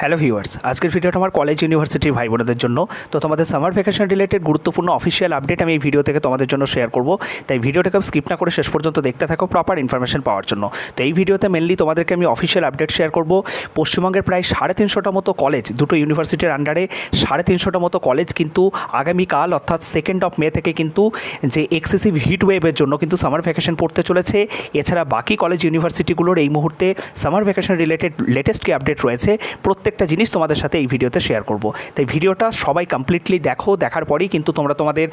Hello viewers, আজকের ভিডিওটা আমার কলেজ ইউনিভার্সিটির ভাই বোনদের জন্য। তো তোমাদের সামার ভ্যাকেশন রিলেটেড গুরুত্বপূর্ণ অফিসিয়াল আপডেট আমি এই ভিডিও থেকে তোমাদের জন্য শেয়ার করব। তাই ভিডিওটাকে স্কিপ না করে শেষ পর্যন্ত দেখতে থাকো প্রপার ইনফরমেশন পাওয়ার জন্য। তো এই ভিডিওতে মেনলি তোমাদেরকে আমি অফিসিয়াল আপডেট শেয়ার করব। পশ্চিমবঙ্গের প্রায় 350টা মতো কলেজ, দুটো ইউনিভার্সিটির আন্ডারে 350টা মতো কলেজ কিন্তু আগামীকাল অর্থাৎ 2 মে থেকে কিন্তু যে এক্সেসিভ হিট ওয়েভের জন্য কিন্তু সামার ভ্যাকেশন পড়তে চলেছে। এছাড়া বাকি কলেজ ইউনিভার্সিটিগুলোর এই মুহূর্তে সামার ভ্যাকেশন রিলেটেড লেটেস্ট কি আপডেট রয়েছে প্রত্যেকটা জিনিস তোমাদের সাথে এই ভিডিওতে শেয়ার করব। তাই ভিডিওটা সবাই কমপ্লিটলি দেখো। দেখার পরেই কিন্তু তোমরা তোমাদের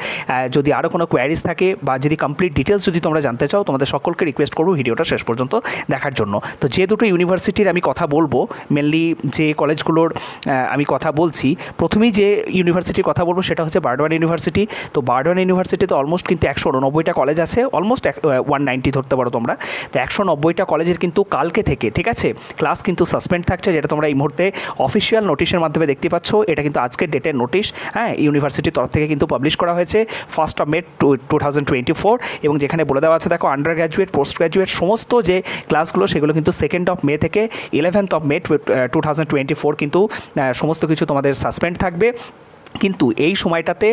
যদি আরও কোনো কোয়ারিজ থাকে বা যদি কমপ্লিট ডিটেলস যদি তোমরা জানতে চাও, তোমাদের সকলকে রিকোয়েস্ট করবো ভিডিওটা শেষ পর্যন্ত দেখার জন্য। তো যে দুটো ইউনিভার্সিটির আমি কথা বলবো, মেনলি যে কলেজগুলোর আমি কথা বলছি, প্রথমেই যে ইউনিভার্সিটির কথা বলবো সেটা হচ্ছে বার্ডওয়ান ইউনিভার্সিটি। তো বার্ডওয়ান ইউনিভার্সিটিতে অলমোস্ট কিন্তু 189টা কলেজ আছে, অলমোস্ট 190 ধরতে পারো তোমরা। তো 190টা কলেজের কিন্তু কালকে থেকে, ঠিক আছে, ক্লাস কিন্তু সাসপেন্ড থাকছে, যেটা তোমরা এই মুহূর্তে অফিসিয়াল নোটিশের মাধ্যমে দেখতে পাচ্ছ। এটা কিন্তু আজকের ডেটের নোটিশ, হ্যাঁ, ইউনিভার্সিটির তরফ থেকে কিন্তু পাবলিশ করা হয়েছে 1 মে 2024। এবং যেখানে বলে দেওয়া আছে, দেখো, আন্ডার গ্র্যাজুয়েট, পোস্ট গ্র্যাজুয়েট সমস্ত যে ক্লাসগুলো সেগুলো কিন্তু 2 মে থেকে 11 মে 2024 কিন্তু সমস্ত কিছু তোমাদের সাসপেন্ড থাকবে। কিন্তু এই সময়টাতে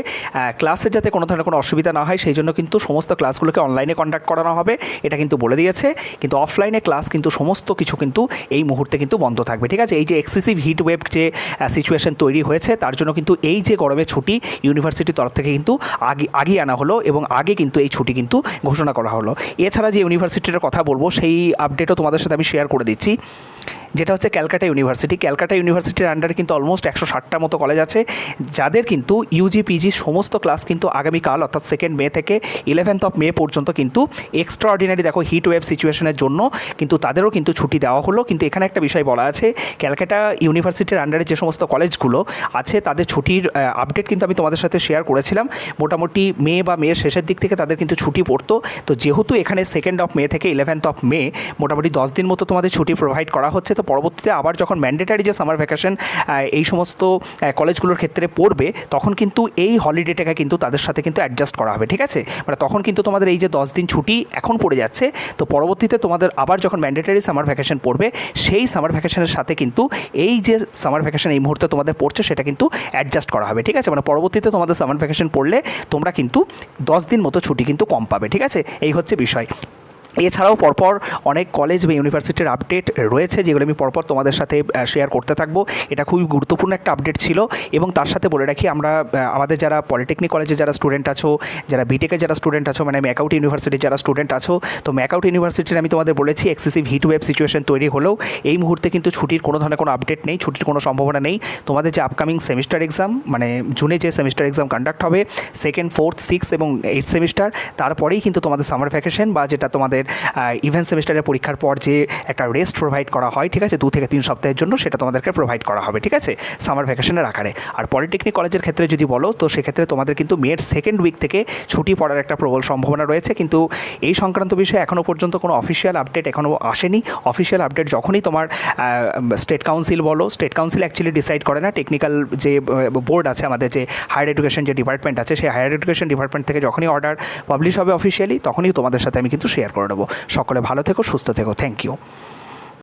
ক্লাসে যাতে কোনো ধরনের কোনো অসুবিধা না হয় সেই জন্য কিন্তু সমস্ত ক্লাসগুলোকে অনলাইনে কন্ডাক্ট করানো হবে, এটা কিন্তু বলে দিয়েছে। কিন্তু অফলাইনে ক্লাস কিন্তু সমস্ত কিছু কিন্তু এই মুহূর্তে কিন্তু বন্ধ থাকবে, ঠিক আছে। এই যে এক্সেসিভ হিট ওয়েভ যে সিচুয়েশন তৈরি হয়েছে, তার জন্য কিন্তু এই যে গরমের ছুটি ইউনিভার্সিটির তরফ থেকে কিন্তু আগে আনা হলো এবং আগে কিন্তু এই ছুটি কিন্তু ঘোষণা করা হলো। এছাড়া যে ইউনিভার্সিটির কথা বলবো সেই আপডেটও তোমাদের সাথে আমি শেয়ার করে দিচ্ছি, যেটা হচ্ছে ক্যালকাটা ইউনিভার্সিটি। ক্যালকাটা ইউনিভার্সিটির আন্ডারে কিন্তু অলমোস্ট 160টা মতো কলেজ আছে, যাদের কিন্তু ইউজি পিজি সমস্ত ক্লাস কিন্তু আগামীকাল অর্থাৎ 2 মে থেকে 11 মে পর্যন্ত কিন্তু এক্সট্রা অর্ডিনারি, দেখো, হিট ওয়েভ সিচুয়েশনের জন্য কিন্তু তাদেরও কিন্তু ছুটি দেওয়া হলো। কিন্তু এখানে একটা বিষয় বলা আছে, ক্যালকাটা ইউনিভার্সিটির আন্ডারে যে সমস্ত কলেজগুলো আছে তাদের ছুটির আপডেট কিন্তু আমি তোমাদের সাথে শেয়ার করেছিলাম। মোটামুটি মে বা মের শেষের দিক থেকে তাদের কিন্তু ছুটি পড়তো। তো যেহেতু এখানে 2 মে থেকে 11 মে মোটামুটি 10 দিন মতো তোমাদের ছুটি প্রোভাইড করা হচ্ছে, তো পরবর্তীতে আবার যখন ম্যান্ডেটারি যে সামার ভ্যাকেশন এই সমস্ত কলেজগুলোর ক্ষেত্রে পড়বে, তখন কিন্তু এই হলিডেটাকে কিন্তু তাদের সাথে কিন্তু অ্যাডজাস্ট করা হবে, ঠিক আছে। মানে তখন কিন্তু তোমাদের এই যে 10 দিন ছুটি এখন পড়ে যাচ্ছে, তো পরবর্তীতে তোমাদের আবার যখন ম্যান্ডেটারি সামার ভ্যাকেশন পড়বে, সেই সামার ভ্যাকেশনের সাথে কিন্তু এই যে সামার ভ্যাকেশন এই মুহূর্তে তোমাদের পড়ছে সেটা কিন্তু অ্যাডজাস্ট করা হবে, ঠিক আছে। মানে পরবর্তীতে তোমাদের সামার ভ্যাকেশন পড়লে তোমরা কিন্তু 10 দিন মতো ছুটি কিন্তু কম পাবে, ঠিক আছে। এই হচ্ছে বিষয়। এছাড়াও পরপর অনেক কলেজ বা ইউনিভার্সিটির আপডেট রয়েছে, যেগুলো আমি পরপর তোমাদের সাথে শেয়ার করতে থাকবো। এটা খুবই গুরুত্বপূর্ণ একটা আপডেট ছিল। এবং তার সাথে বলে রাখি, আমরা আমাদের যারা পলিটেকনিক কলেজে যারা স্টুডেন্ট আছো, যারা বিটেকের যারা স্টুডেন্ট আছো, মানে ম্যাকআউট ইউনিভার্সিটির যারা স্টুডেন্ট আছো, তো ম্যাকআউট ইউনিভার্সিটির আমি তোমাদের বলেছি এক্সেসিভ হিট ওয়েভ সিচুয়েশন তৈরি হলেও এই মুহূর্তে কিন্তু ছুটির কোনো ধরনের কোনো আপডেট নেই, ছুটির কোনো সম্ভাবনা নেই। তোমাদের যে আপকামিং সেমিস্টার এক্সাম, মানে জুনে যে সেমিস্টার এক্সাম কন্ডাক্ট হবে 2nd, 4th, 6th এবং 8th সেমিস্টার, তারপরেই কিন্তু তোমাদের সামার ভ্যাকেশন বা যেটা তোমাদের ইভেন্ট সেমিস্টারের পরীক্ষার পর যে একটা রেস্ট প্রোভাইড করা হয়, ঠিক আছে, 2 থেকে 3 সপ্তাহের জন্য, সেটা তোমাদেরকে প্রোভাইড করা হবে, ঠিক আছে, সামার ভ্যাকেশনের আকারে। আর পলিটেকনিক কলেজের ক্ষেত্রে যদি বলো, তো সেক্ষেত্রে তোমাদের কিন্তু মের 2nd উইক থেকে ছুটি পড়ার একটা প্রবল সম্ভাবনা রয়েছে। কিন্তু এই সংক্রান্ত বিষয়ে এখনও পর্যন্ত কোনো অফিসিয়াল আপডেট এখনও আসেনি। অফিসিয়াল আপডেট যখনই তোমার স্টেট কাউন্সিল বলো, স্টেট কাউন্সিল অ্যাকচুয়ালি ডিসাইড করে না, টেকনিক্যাল যে বোর্ড আছে আমাদের, যে হায়ার এডুকেশন যে ডিপার্টমেন্ট আছে, সেই হায়ার এডুকেশন ডিপার্টমেন্ট থেকে যখনই অর্ডার পাবলিশ হবে অফিসিয়ালি, তখনই তোমাদের সাথে আমি কিন্তু শেয়ার করে দেবো। সকলে ভালো থেকো, সুস্থ থেকো, থ্যাংক ইউ।